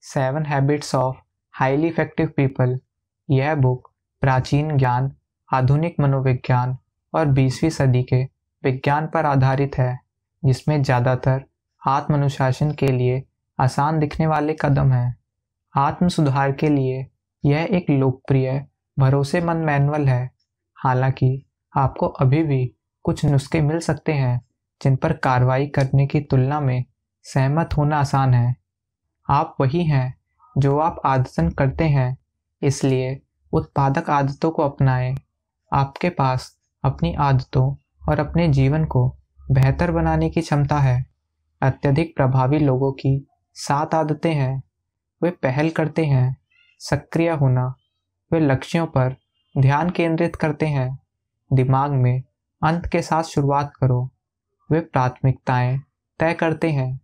Seven habits of highly effective people. यह book प्राचीन ज्ञान, आधुनिक मनोविज्ञान और 20वीं सदी के विज्ञान पर आधारित है, जिसमें ज़्यादातर आत्म अनुशासन के लिए आसान दिखने वाले कदम हैं। आत्म सुधार के लिए यह एक लोकप्रिय, भरोसेमंद मैनुअल है। हालांकि आपको अभी भी कुछ नुस्खे मिल सकते हैं जिन पर कार्रवाई करने की तुलना में सहमत होना आसान है। आप वही हैं जो आप आदतन करते हैं, इसलिए उत्पादक आदतों को अपनाएं। आपके पास अपनी आदतों और अपने जीवन को बेहतर बनाने की क्षमता है। अत्यधिक प्रभावी लोगों की 7 आदतें हैं। वे पहल करते हैं, सक्रिय होना। वे लक्ष्यों पर ध्यान केंद्रित करते हैं। दिमाग में अंत के साथ शुरुआत करो। वे प्राथमिकताएं तय करते हैं।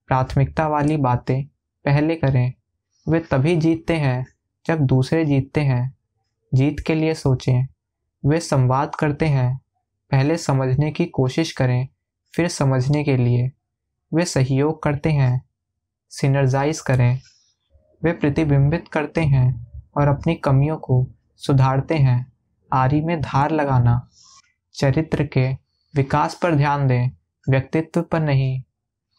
प्राथमिकता वाली बातें पहले करें। वे तभी जीतते हैं जब दूसरे जीतते हैं। जीत के लिए सोचें। वे संवाद करते हैं। पहले समझने की कोशिश करें, फिर समझने के लिए। वे सहयोग करते हैं। सिनर्जाइज करें। वे प्रतिबिंबित करते हैं और अपनी कमियों को सुधारते हैं। आरी में धार लगाना। चरित्र के विकास पर ध्यान दें, व्यक्तित्व पर नहीं।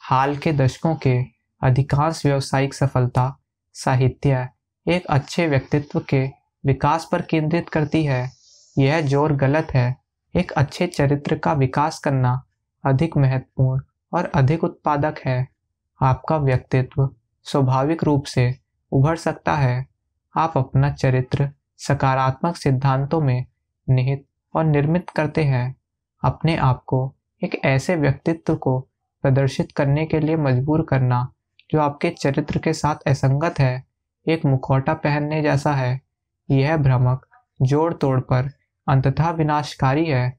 हाल के दशकों के अधिकांश व्यावसायिक सफलता साहित्य एक अच्छे व्यक्तित्व के विकास पर केंद्रित करती है। यह जोर गलत है। एक अच्छे चरित्र का विकास करना अधिक महत्वपूर्ण और अधिक उत्पादक है। आपका व्यक्तित्व स्वाभाविक रूप से उभर सकता है। आप अपना चरित्र सकारात्मक सिद्धांतों में निहित और निर्मित करते हैं। अपने आप को एक ऐसे व्यक्तित्व को प्रदर्शित करने के लिए मजबूर करना जो आपके चरित्र के साथ असंगत है, एक मुखौटा पहनने जैसा है। यह भ्रामक जोड़ तोड़ पर अंततः विनाशकारी है।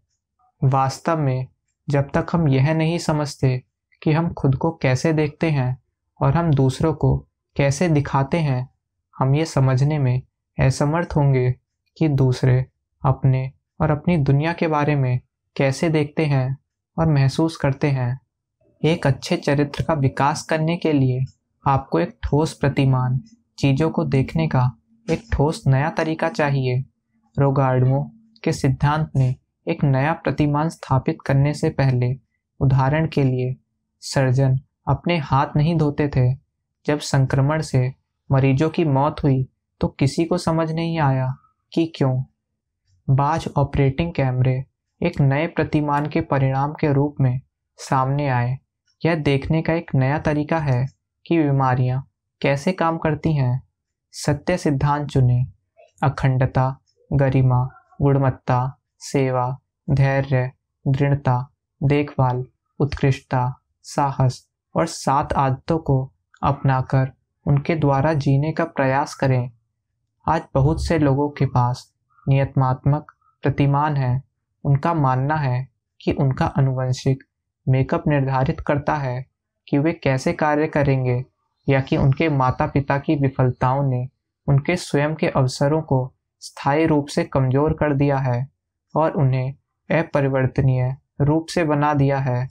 वास्तव में जब तक हम यह नहीं समझते कि हम खुद को कैसे देखते हैं और हम दूसरों को कैसे दिखाते हैं, हम ये समझने में असमर्थ होंगे कि दूसरे अपने और अपनी दुनिया के बारे में कैसे देखते हैं और महसूस करते हैं। एक अच्छे चरित्र का विकास करने के लिए आपको एक ठोस प्रतिमान, चीज़ों को देखने का एक ठोस नया तरीका चाहिए। रोगार्डमो के सिद्धांत ने एक नया प्रतिमान स्थापित करने से पहले, उदाहरण के लिए, सर्जन अपने हाथ नहीं धोते थे। जब संक्रमण से मरीजों की मौत हुई तो किसी को समझ नहीं आया कि क्यों। बाज ऑपरेटिंग कैमरे एक नए प्रतिमान के परिणाम के रूप में सामने आए। यह देखने का एक नया तरीका है कि बीमारियां कैसे काम करती हैं। सत्य सिद्धांत चुनें। अखंडता, गरिमा, गुणवत्ता, सेवा, धैर्य, दृढ़ता, देखभाल, उत्कृष्टता, साहस और 7 आदतों को अपनाकर उनके द्वारा जीने का प्रयास करें। आज बहुत से लोगों के पास नियतात्मक प्रतिमान है। उनका मानना है कि उनका आनुवंशिक मेकअप निर्धारित करता है कि वे कैसे कार्य करेंगे, या कि उनके माता पिता की विफलताओं ने उनके स्वयं के अवसरों को स्थायी रूप से कमजोर कर दिया है और उन्हें अपरिवर्तनीय रूप से बना दिया है,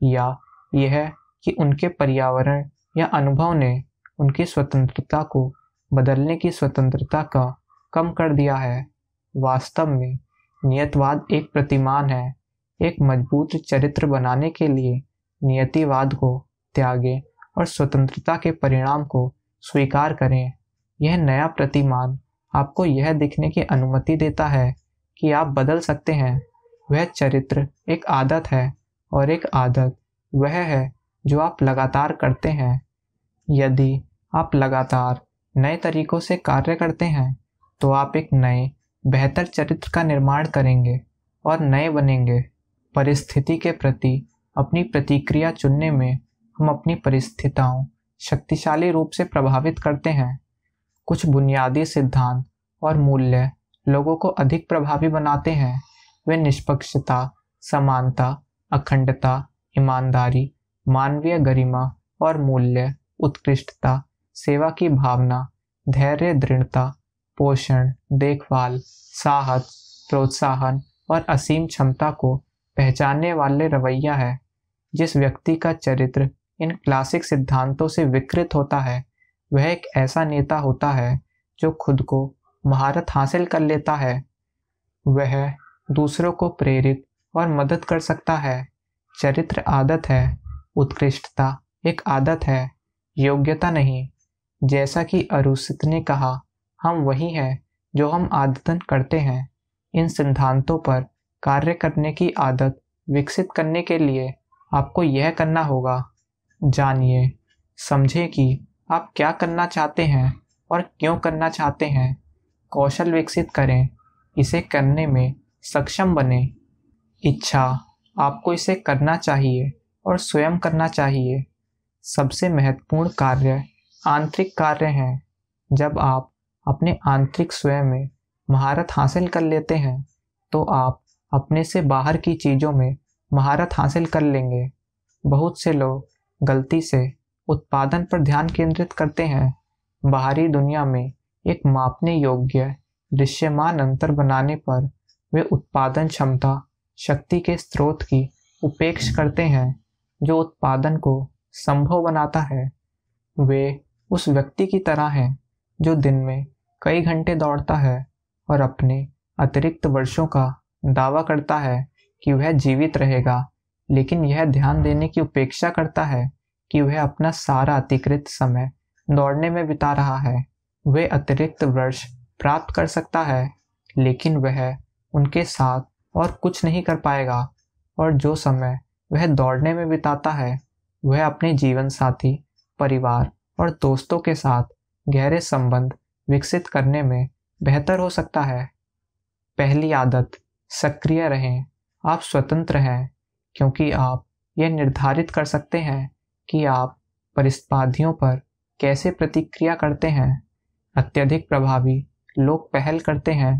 या यह कि उनके पर्यावरण या अनुभव ने उनकी स्वतंत्रता को बदलने की स्वतंत्रता का कम कर दिया है। वास्तव में नियतवाद एक प्रतिमान है। एक मजबूत चरित्र बनाने के लिए नियतिवाद को त्यागें और स्वतंत्रता के परिणाम को स्वीकार करें। यह नया प्रतिमान आपको यह दिखने की अनुमति देता है कि आप बदल सकते हैं। वह चरित्र एक आदत है और एक आदत वह है जो आप लगातार करते हैं। यदि आप लगातार नए तरीकों से कार्य करते हैं तो आप एक नए, बेहतर चरित्र का निर्माण करेंगे और नए बनेंगे। परिस्थिति के प्रति अपनी प्रतिक्रिया चुनने में हम अपनी परिस्थितियों शक्तिशाली रूप से प्रभावित करते हैं। कुछ बुनियादी सिद्धांत और मूल्य लोगों को अधिक प्रभावी बनाते हैं। वे निष्पक्षता, समानता, अखंडता, ईमानदारी, मानवीय गरिमा और मूल्य, उत्कृष्टता, सेवा की भावना, धैर्य, दृढ़ता, पोषण, देखभाल, साहस, प्रोत्साहन और असीम क्षमता को पहचानने वाले रवैया है। जिस व्यक्ति का चरित्र इन क्लासिक सिद्धांतों से विकृत होता है वह एक ऐसा नेता होता है जो खुद को महारत हासिल कर लेता है। वह दूसरों को प्रेरित और मदद कर सकता है। चरित्र आदत है, उत्कृष्टता एक आदत है, योग्यता नहीं। जैसा कि अरुसित ने कहा, हम वही हैं जो हम आदतन करते हैं। इन सिद्धांतों पर कार्य करने की आदत विकसित करने के लिए आपको यह करना होगा। जानिए, समझें कि आप क्या करना चाहते हैं और क्यों करना चाहते हैं। कौशल विकसित करें, इसे करने में सक्षम बने। इच्छा, आपको इसे करना चाहिए और स्वयं करना चाहिए। सबसे महत्वपूर्ण कार्य आंतरिक कार्य हैं। जब आप अपने आंतरिक स्वयं में महारत हासिल कर लेते हैं तो आप अपने से बाहर की चीज़ों में महारत हासिल कर लेंगे। बहुत से लोग गलती से उत्पादन पर ध्यान केंद्रित करते हैं। बाहरी दुनिया में एक मापने योग्य दृश्यमान अंतर बनाने पर वे उत्पादन क्षमता शक्ति के स्रोत की उपेक्षा करते हैं जो उत्पादन को संभव बनाता है। वे उस व्यक्ति की तरह हैं जो दिन में कई घंटे दौड़ता है और अपने अतिरिक्त वर्षों का दावा करता है कि वह जीवित रहेगा, लेकिन यह ध्यान देने की उपेक्षा करता है कि वह अपना सारा अतिरिक्त समय दौड़ने में बिता रहा है। वह अतिरिक्त वर्ष प्राप्त कर सकता है, लेकिन वह उनके साथ और कुछ नहीं कर पाएगा। और जो समय वह दौड़ने में बिताता है वह अपने जीवन साथी, परिवार और दोस्तों के साथ गहरे संबंध विकसित करने में बेहतर हो सकता है। पहली आदत, सक्रिय रहें। आप स्वतंत्र हैं क्योंकि आप यह निर्धारित कर सकते हैं कि आप परिस्थितियों पर कैसे प्रतिक्रिया करते हैं। अत्यधिक प्रभावी लोग पहल करते हैं,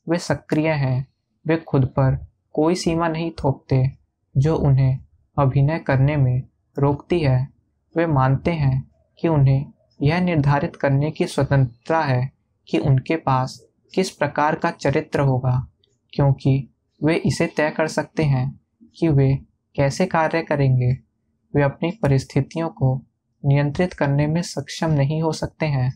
वे सक्रिय हैं, वे खुद पर कोई सीमा नहीं थोपते जो उन्हें अभिनय करने में रोकती है। वे मानते हैं कि उन्हें यह निर्धारित करने की स्वतंत्रता है कि उनके पास किस प्रकार का चरित्र होगा, क्योंकि वे इसे तय कर सकते हैं कि वे कैसे कार्य करेंगे। वे अपनी परिस्थितियों को नियंत्रित करने में सक्षम नहीं हो सकते हैं,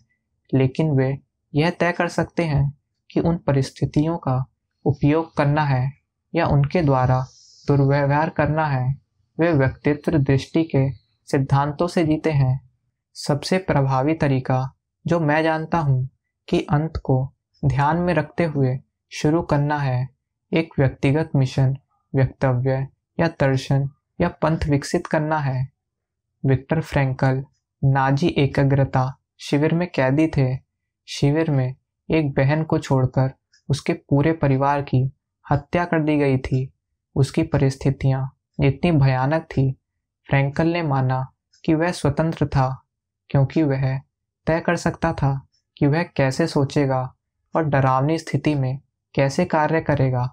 लेकिन वे यह तय कर सकते हैं कि उन परिस्थितियों का उपयोग करना है या उनके द्वारा दुर्व्यवहार करना है। वे व्यक्तित्व दृष्टि के सिद्धांतों से जीते हैं। सबसे प्रभावी तरीका जो मैं जानता हूँ कि अंत को ध्यान में रखते हुए शुरू करना है, एक व्यक्तिगत मिशन, वक्तव्य या दर्शन या पंथ विकसित करना है। विक्टर फ्रैंकल नाजी एकाग्रता शिविर में कैदी थे। शिविर में एक बहन को छोड़कर उसके पूरे परिवार की हत्या कर दी गई थी। उसकी परिस्थितियां इतनी भयानक थी, फ्रैंकल ने माना कि वह स्वतंत्र था क्योंकि वह तय कर सकता था कि वह कैसे सोचेगा और डरावनी स्थिति में कैसे कार्य करेगा।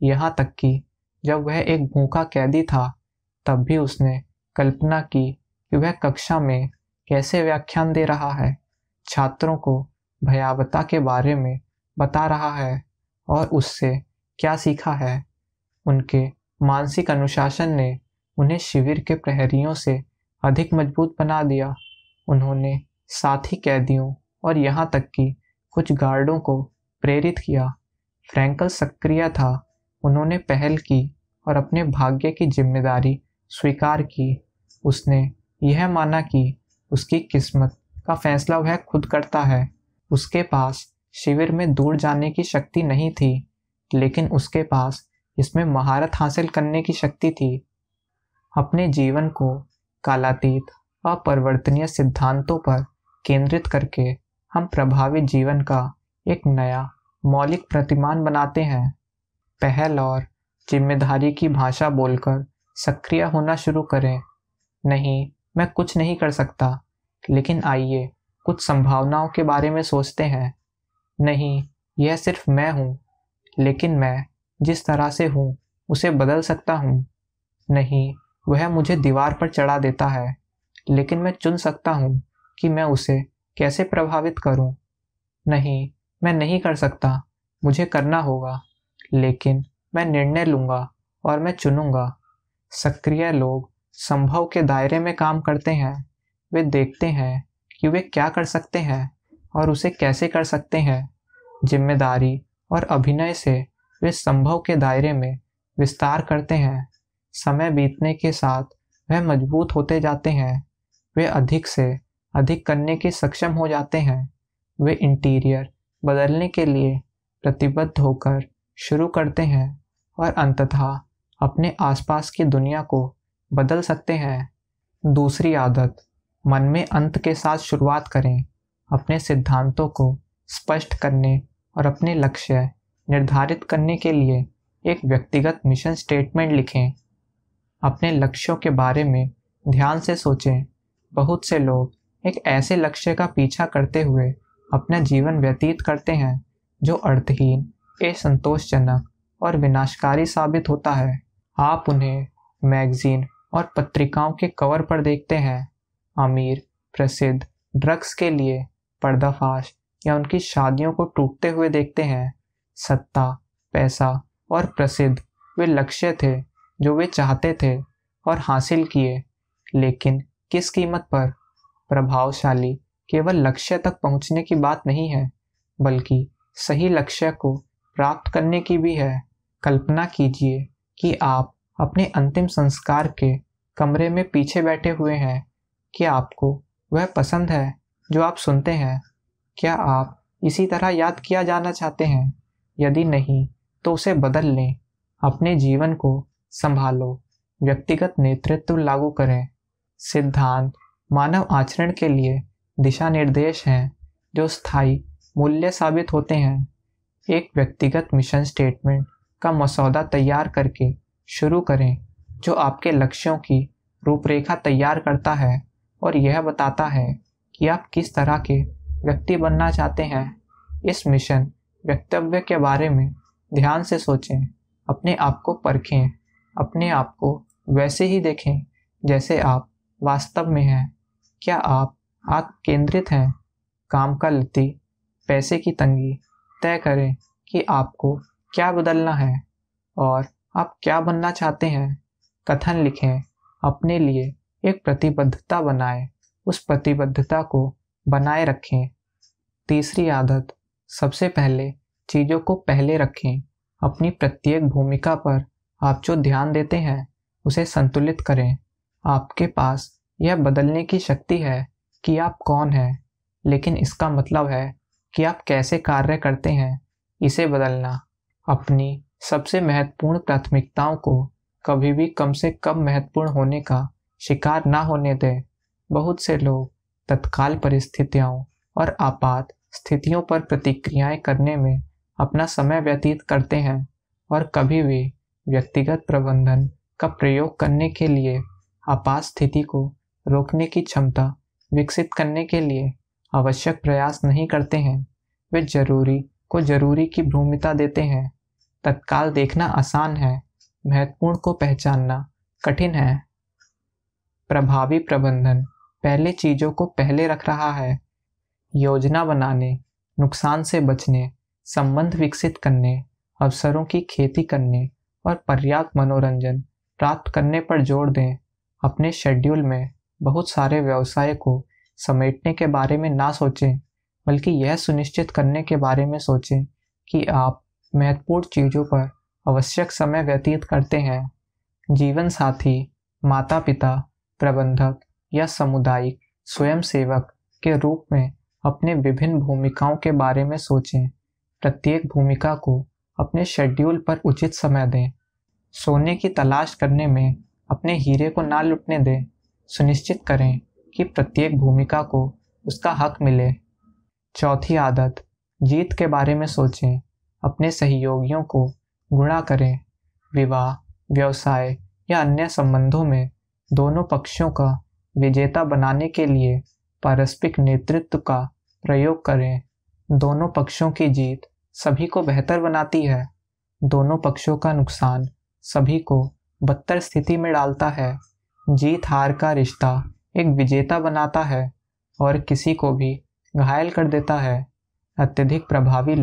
यहाँ तक कि जब वह एक भूखा कैदी था तब भी उसने कल्पना की कि वह कक्षा में कैसे व्याख्यान दे रहा है, छात्रों को भयावहता के बारे में बता रहा है और उससे क्या सीखा है। उनके मानसिक अनुशासन ने उन्हें शिविर के प्रहरियों से अधिक मजबूत बना दिया। उन्होंने साथी कैदियों और यहाँ तक कि कुछ गार्डों को प्रेरित किया। फ्रैंकल सक्रिय था, उन्होंने पहल की और अपने भाग्य की जिम्मेदारी स्वीकार की। उसने यह माना कि उसकी किस्मत का फैसला वह खुद करता है। उसके पास शिविर में दूर जाने की शक्ति नहीं थी, लेकिन उसके पास इसमें महारत हासिल करने की शक्ति थी। अपने जीवन को कालातीत अपरिवर्तनीय सिद्धांतों पर केंद्रित करके हम प्रभावी जीवन का एक नया मौलिक प्रतिमान बनाते हैं। पहल और जिम्मेदारी की भाषा बोलकर सक्रिय होना शुरू करें। नहीं, मैं कुछ नहीं कर सकता, लेकिन आइए कुछ संभावनाओं के बारे में सोचते हैं। नहीं, यह सिर्फ मैं हूँ, लेकिन मैं जिस तरह से हूँ उसे बदल सकता हूँ। नहीं, वह मुझे दीवार पर चढ़ा देता है, लेकिन मैं चुन सकता हूँ कि मैं उसे कैसे प्रभावित करूँ। नहीं, मैं नहीं कर सकता, मुझे करना होगा, लेकिन मैं निर्णय लूँगा और मैं चुनूँगा। सक्रिय लोग संभव के दायरे में काम करते हैं। वे देखते हैं कि वे क्या कर सकते हैं और उसे कैसे कर सकते हैं। जिम्मेदारी और अभिनय से वे संभव के दायरे में विस्तार करते हैं। समय बीतने के साथ वह मजबूत होते जाते हैं। वे अधिक से अधिक करने के सक्षम हो जाते हैं। वे इंटीरियर बदलने के लिए प्रतिबद्ध होकर शुरू करते हैं और अंततः अपने आसपास की दुनिया को बदल सकते हैं। दूसरी आदत, मन में अंत के साथ शुरुआत करें। अपने सिद्धांतों को स्पष्ट करने और अपने लक्ष्य निर्धारित करने के लिए एक व्यक्तिगत मिशन स्टेटमेंट लिखें। अपने लक्ष्यों के बारे में ध्यान से सोचें। बहुत से लोग एक ऐसे लक्ष्य का पीछा करते हुए अपना जीवन व्यतीत करते हैं जो अर्थहीन, असंतोषजनक और विनाशकारी साबित होता है। आप उन्हें मैगजीन और पत्रिकाओं के कवर पर देखते हैं। अमीर, प्रसिद्ध, ड्रग्स के लिए पर्दाफाश या उनकी शादियों को टूटते हुए देखते हैं। सत्ता, पैसा और प्रसिद्ध वे लक्ष्य थे जो वे चाहते थे और हासिल किए, लेकिन किस कीमत पर? प्रभावशाली केवल लक्ष्य तक पहुंचने की बात नहीं है, बल्कि सही लक्ष्य को प्राप्त करने की भी है। कल्पना कीजिए कि आप अपने अंतिम संस्कार के कमरे में पीछे बैठे हुए हैं। क्या आपको वह पसंद है जो आप सुनते हैं? क्या आप इसी तरह याद किया जाना चाहते हैं? यदि नहीं, तो उसे बदल लें। अपने जीवन को संभालो, व्यक्तिगत नेतृत्व लागू करें। सिद्धांत मानव आचरण के लिए दिशा निर्देश हैं जो स्थायी मूल्य साबित होते हैं। एक व्यक्तिगत मिशन स्टेटमेंट का मसौदा तैयार करके शुरू करें जो आपके लक्ष्यों की रूपरेखा तैयार करता है और यह बताता है कि आप किस तरह के व्यक्ति बनना चाहते हैं। इस मिशन वक्तव्य के बारे में ध्यान से सोचें। अपने आप को परखें। अपने आप को वैसे ही देखें जैसे आप वास्तव में हैं। क्या आप आत्म केंद्रित हैं? काम का लती, पैसे की तंगी तय करें कि आपको क्या बदलना है और आप क्या बनना चाहते हैं। कथन लिखें। अपने लिए एक प्रतिबद्धता बनाएं। उस प्रतिबद्धता को बनाए रखें। तीसरी आदत, सबसे पहले चीज़ों को पहले रखें। अपनी प्रत्येक भूमिका पर आप जो ध्यान देते हैं उसे संतुलित करें। आपके पास यह बदलने की शक्ति है कि आप कौन हैं, लेकिन इसका मतलब है कि आप कैसे कार्य करते हैं इसे बदलना। अपनी सबसे महत्वपूर्ण प्राथमिकताओं को कभी भी कम से कम महत्वपूर्ण होने का शिकार ना होने दें। बहुत से लोग तत्काल परिस्थितियों और आपात स्थितियों पर प्रतिक्रियाएं करने में अपना समय व्यतीत करते हैं और कभी भी व्यक्तिगत प्रबंधन का प्रयोग करने के लिए आपात स्थिति को रोकने की क्षमता विकसित करने के लिए आवश्यक प्रयास नहीं करते हैं। वे जरूरी को जरूरी की भूमिका देते हैं। तत्काल देखना आसान है, महत्वपूर्ण को पहचानना कठिन है। प्रभावी प्रबंधन पहले चीज़ों को पहले रख रहा है। योजना बनाने, नुकसान से बचने, संबंध विकसित करने, अवसरों की खेती करने और पर्याप्त मनोरंजन प्राप्त करने पर जोर दें। अपने शेड्यूल में बहुत सारे व्यवसाय को समेटने के बारे में ना सोचें, बल्कि यह सुनिश्चित करने के बारे में सोचें कि आप महत्वपूर्ण चीज़ों पर आवश्यक समय व्यतीत करते हैं। जीवन साथी, माता पिता, प्रबंधक या सामुदायिक स्वयंसेवक के रूप में अपने विभिन्न भूमिकाओं के बारे में सोचें। प्रत्येक भूमिका को अपने शेड्यूल पर उचित समय दें। सोने की तलाश करने में अपने हीरे को ना लुटने दें। सुनिश्चित करें कि प्रत्येक भूमिका को उसका हक मिले। चौथी आदत, जीत के बारे में सोचें। अपने सहयोगियों को गुणा करें। विवाह, व्यवसाय या अन्य संबंधों में दोनों पक्षों का विजेता बनाने के लिए पारस्परिक नेतृत्व का प्रयोग करें। दोनों पक्षों की जीत सभी को बेहतर बनाती है। दोनों पक्षों का नुकसान सभी को बदतर स्थिति में डालता है। जीत हार का रिश्ता एक विजेता बनाता है और किसी को भी घायल कर देता है। अत्यधिक प्रभावी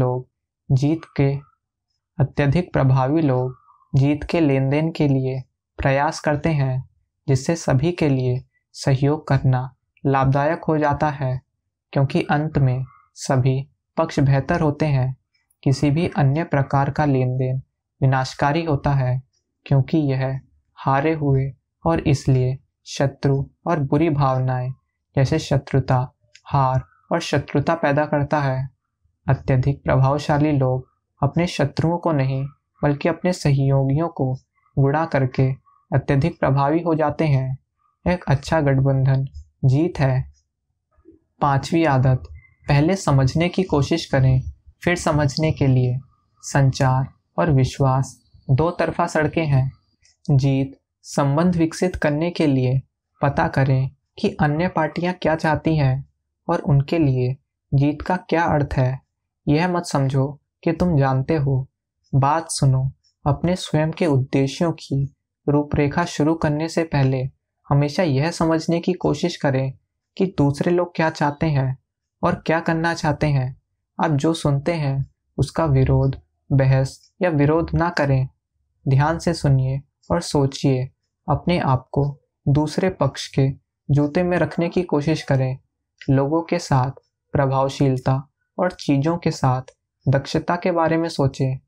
लोग जीत के लेन देन के लिए प्रयास करते हैं, जिससे सभी के लिए सहयोग करना लाभदायक हो जाता है। क्योंकि अंत में सभी पक्ष बेहतर होते हैं। किसी भी अन्य प्रकार का लेन देन विनाशकारी होता है, क्योंकि यह हारे हुए और इसलिए शत्रु और बुरी भावनाएं जैसे शत्रुता, हार और शत्रुता पैदा करता है। अत्यधिक प्रभावशाली लोग अपने शत्रुओं को नहीं बल्कि अपने सहयोगियों को गुणा करके अत्यधिक प्रभावी हो जाते हैं। एक अच्छा गठबंधन जीत है। 5वीं आदत, पहले समझने की कोशिश करें फिर समझने के लिए। संचार और विश्वास दो तरफा सड़कें हैं। जीत संबंध विकसित करने के लिए पता करें कि अन्य पार्टियां क्या चाहती हैं और उनके लिए जीत का क्या अर्थ है। यह मत समझो कि तुम जानते हो। बात सुनो। अपने स्वयं के उद्देश्यों की रूपरेखा शुरू करने से पहले हमेशा यह समझने की कोशिश करें कि दूसरे लोग क्या चाहते हैं और क्या करना चाहते हैं। आप जो सुनते हैं उसका विरोध, बहस या विरोध ना करें। ध्यान से सुनिए और सोचिए। अपने आप को दूसरे पक्ष के जूते में रखने की कोशिश करें। लोगों के साथ प्रभावशीलता और चीज़ों के साथ दक्षता के बारे में सोचें।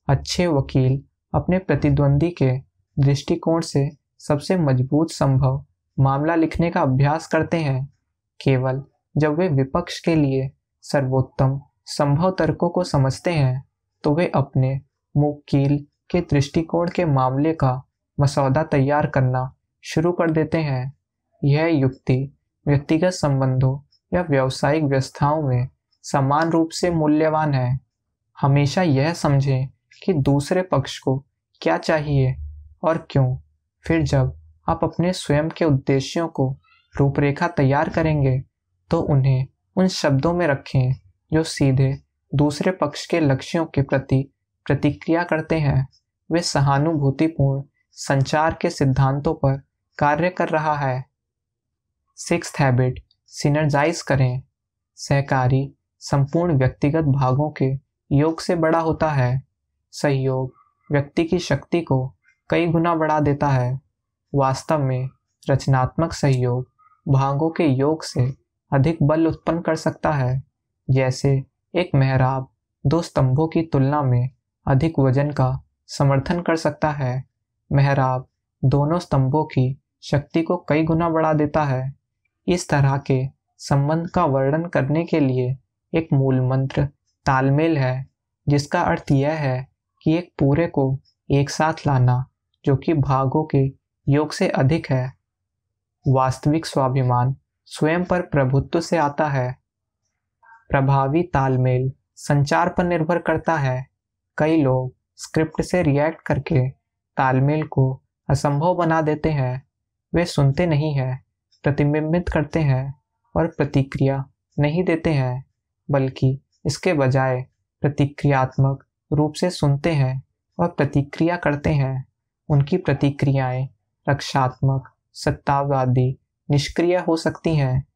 अच्छे वकील अपने प्रतिद्वंदी के दृष्टिकोण से सबसे मजबूत संभव मामला लिखने का अभ्यास करते हैं। केवल जब वे विपक्ष के लिए सर्वोत्तम संभव तर्कों को समझते हैं तो वे अपने मुवक्किल के दृष्टिकोण के मामले का मसौदा तैयार करना शुरू कर देते हैं। यह युक्ति व्यक्तिगत संबंधों या व्यावसायिक व्यवस्थाओं में समान रूप से मूल्यवान है। हमेशा यह समझें कि दूसरे पक्ष को क्या चाहिए और क्यों। फिर जब आप अपने स्वयं के उद्देश्यों को रूपरेखा तैयार करेंगे तो उन्हें उन शब्दों में रखें जो सीधे दूसरे पक्ष के लक्ष्यों के प्रति प्रतिक्रिया करते हैं। वे सहानुभूतिपूर्ण संचार के सिद्धांतों पर कार्य कर रहा है। 6th हैबिट, सिनर्जाइज करें। सहकारी संपूर्ण व्यक्तिगत भागों के योग से बड़ा होता है। सहयोग व्यक्ति की शक्ति को कई गुना बढ़ा देता है। वास्तव में रचनात्मक सहयोग भागों के योग से अधिक बल उत्पन्न कर सकता है। जैसे एक मेहराब 2 स्तंभों की तुलना में अधिक वजन का समर्थन कर सकता है। मेहराब दोनों स्तंभों की शक्ति को कई गुना बढ़ा देता है। इस तरह के संबंध का वर्णन करने के लिए एक मूल मंत्र तालमेल है, जिसका अर्थ यह है कि एक पूरे को एक साथ लाना जो कि भागों के योग से अधिक है। वास्तविक स्वाभिमान स्वयं पर प्रभुत्व से आता है। प्रभावी तालमेल संचार पर निर्भर करता है। कई लोग स्क्रिप्ट से रिएक्ट करके तालमेल को असंभव बना देते हैं। वे सुनते नहीं हैं, प्रतिबिंबित करते हैं और प्रतिक्रिया नहीं देते हैं, बल्कि इसके बजाय प्रतिक्रियात्मक रूप से सुनते हैं और प्रतिक्रिया करते हैं। उनकी प्रतिक्रियाएं रक्षात्मक, सत्तावादी, निष्क्रिय हो सकती हैं।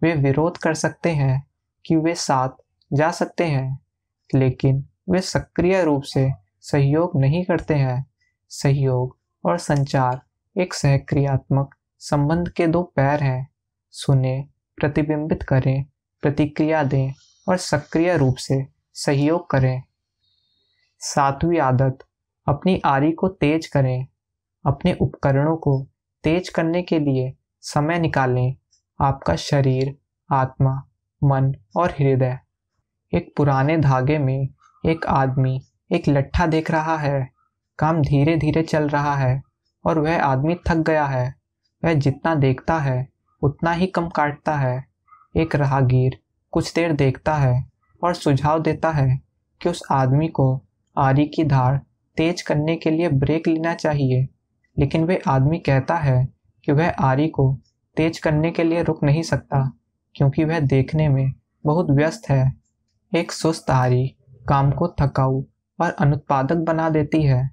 वे विरोध कर सकते हैं कि वे साथ जा सकते हैं, लेकिन वे सक्रिय रूप से सहयोग नहीं करते हैं। सहयोग और संचार एक सहक्रियात्मक संबंध के 2 पैर हैं। सुने, प्रतिबिंबित करें, प्रतिक्रिया दें और सक्रिय रूप से सहयोग करें। 7वीं आदत, अपनी आरी को तेज करें। अपने उपकरणों को तेज करने के लिए समय निकालें। आपका शरीर, आत्मा, मन और हृदय। एक पुराने धागे में एक आदमी एक लट्ठा देख रहा है। काम धीरे धीरे चल रहा है और वह आदमी थक गया है। वह जितना देखता है उतना ही कम काटता है। एक राहगीर कुछ देर देखता है और सुझाव देता है कि उस आदमी को आरी की धार तेज करने के लिए ब्रेक लेना चाहिए, लेकिन वह आदमी कहता है कि वह आरी को तेज करने के लिए रुक नहीं सकता क्योंकि वह देखने में बहुत व्यस्त है। एक सुस्त आरी काम को थकाऊ और अनुत्पादक बना देती है।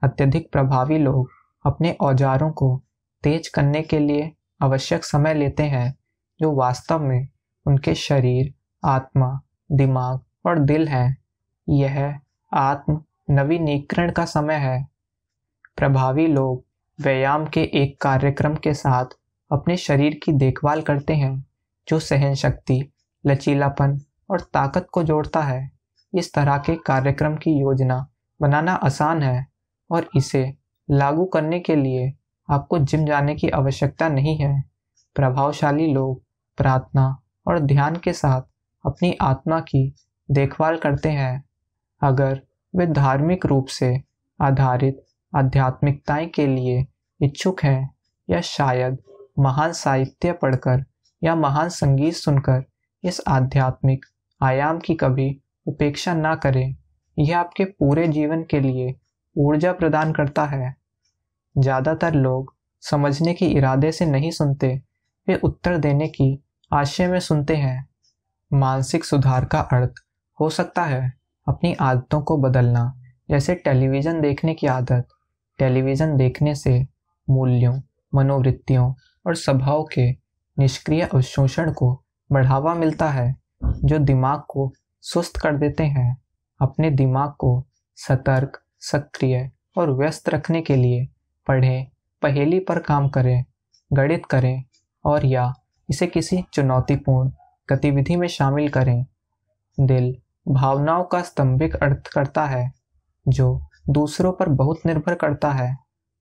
अत्यधिक प्रभावी लोग अपने औजारों को तेज करने के लिए आवश्यक समय लेते हैं, जो वास्तव में उनके शरीर, आत्मा, दिमाग और दिल हैं। यह आत्म नवीनीकरण का समय है। प्रभावी लोग व्यायाम के एक कार्यक्रम के साथ अपने शरीर की देखभाल करते हैं, जो सहन शक्ति, लचीलापन और ताकत को जोड़ता है। इस तरह के कार्यक्रम की योजना बनाना आसान है और इसे लागू करने के लिए आपको जिम जाने की आवश्यकता नहीं है। प्रभावशाली लोग प्रार्थना और ध्यान के साथ अपनी आत्मा की देखभाल करते हैं। अगर वे धार्मिक रूप से आधारित आध्यात्मिकताएं के लिए इच्छुक हैं या शायद महान साहित्य पढ़कर या महान संगीत सुनकर इस आध्यात्मिक आयाम की कभी उपेक्षा ना करें। यह आपके पूरे जीवन के लिए ऊर्जा प्रदान करता है। ज़्यादातर लोग समझने के इरादे से नहीं सुनते, वे उत्तर देने की आशय में सुनते हैं। मानसिक सुधार का अर्थ हो सकता है अपनी आदतों को बदलना, जैसे टेलीविज़न देखने की आदत। टेलीविज़न देखने से मूल्यों, मनोवृत्तियों और स्वभाव के निष्क्रिय अवशोषण को बढ़ावा मिलता है, जो दिमाग को सुस्त कर देते हैं। अपने दिमाग को सतर्क, सक्रिय और व्यस्त रखने के लिए पढ़ें, पहेली पर काम करें, गणित करें और या इसे किसी चुनौतीपूर्ण गतिविधि में शामिल करें। दिल भावनाओं का स्तंभिक अर्थ करता है, जो दूसरों पर बहुत निर्भर करता है।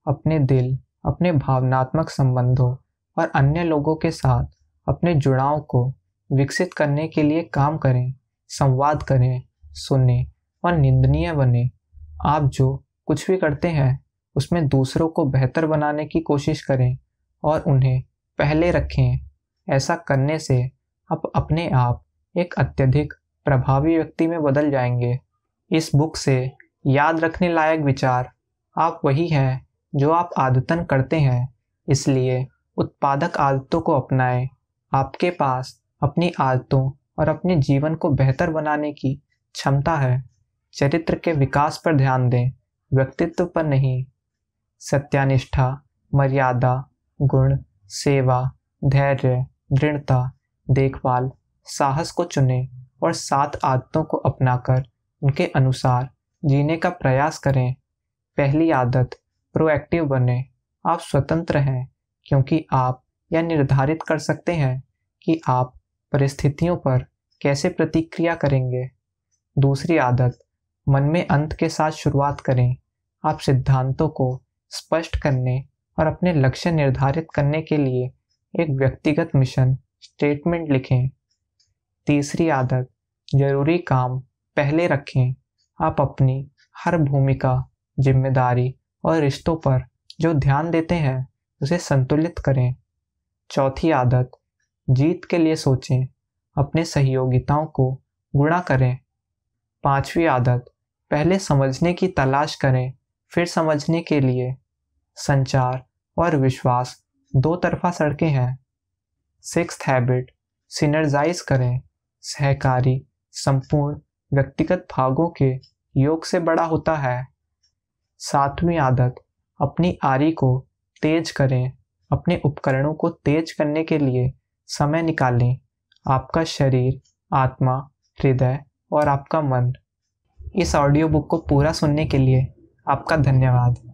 अपने दिल, अपने भावनात्मक संबंधों और अन्य लोगों के साथ अपने जुड़ाव को विकसित करने के लिए काम करें, संवाद करें, सुने और निंदनीय बने। आप जो कुछ भी करते हैं उसमें दूसरों को बेहतर बनाने की कोशिश करें और उन्हें पहले रखें। ऐसा करने से आप अपने आप एक अत्यधिक प्रभावी व्यक्ति में बदल जाएंगे। इस बुक से याद रखने लायक विचार, आप वही हैं जो आप आदतन करते हैं, इसलिए उत्पादक आदतों को अपनाएं। आपके पास अपनी आदतों और अपने जीवन को बेहतर बनाने की क्षमता है। चरित्र के विकास पर ध्यान दें, व्यक्तित्व पर नहीं। सत्यानिष्ठा, मर्यादा, गुण, सेवा, धैर्य, दृढ़ता, देखभाल, साहस को चुनें और 7 आदतों को अपनाकर उनके अनुसार जीने का प्रयास करें। पहली आदत, प्रोएक्टिव बने। आप स्वतंत्र हैं क्योंकि आप यह निर्धारित कर सकते हैं कि आप परिस्थितियों पर कैसे प्रतिक्रिया करेंगे। दूसरी आदत, मन में अंत के साथ शुरुआत करें। आप सिद्धांतों को स्पष्ट करने और अपने लक्ष्य निर्धारित करने के लिए एक व्यक्तिगत मिशन स्टेटमेंट लिखें। तीसरी आदत, जरूरी काम पहले रखें। आप अपनी हर भूमिका, जिम्मेदारी और रिश्तों पर जो ध्यान देते हैं उसे संतुलित करें। चौथी आदत, जीत के लिए सोचें, अपने सहयोगिताओं को गुणा करें। पांचवी आदत, पहले समझने की तलाश करें, फिर समझने के लिए। संचार और विश्वास दो तरफा सड़कें हैं। सिक्स्थ हैबिट, सिनर्जाइज करें। सहकारी संपूर्ण व्यक्तिगत भागों के योग से बड़ा होता है। सातवीं आदत, अपनी आरी को तेज करें। अपने उपकरणों को तेज करने के लिए समय निकालें। आपका शरीर, आत्मा, हृदय और आपका मन। इस ऑडियो बुक को पूरा सुनने के लिए आपका धन्यवाद।